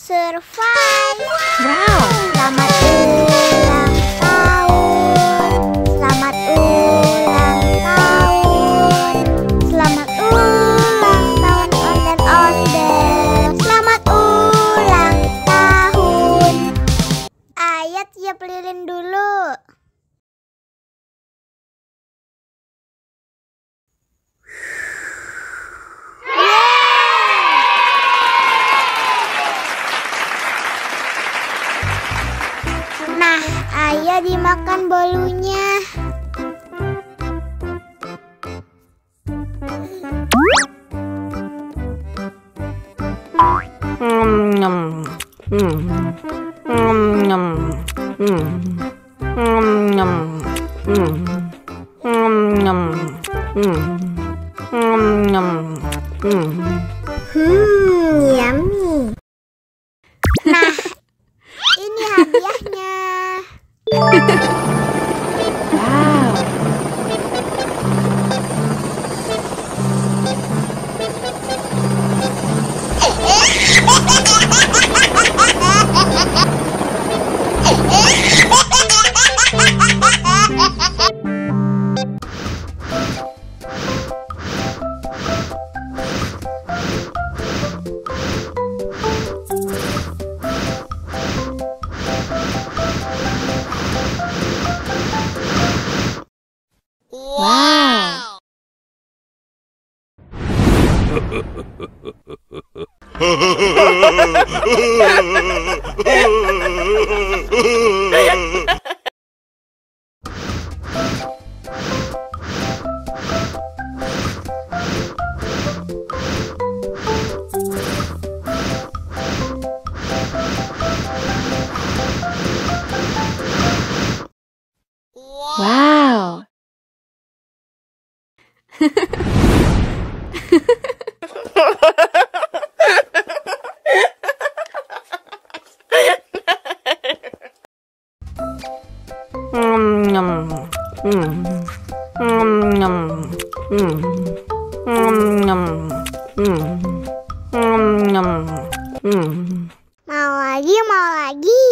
survive. Wow. Selamat ulang tahun. Selamat ulang tahun. Selamat ulang tahun ondel-ondel. Selamat ulang tahun. Ayo tiup lilin dulu. Nah, ayo dimakan bolunya. Yummy. Nah, ini hadiahnya. Wow. Wow. Wow. Mau lagi, mau lagi.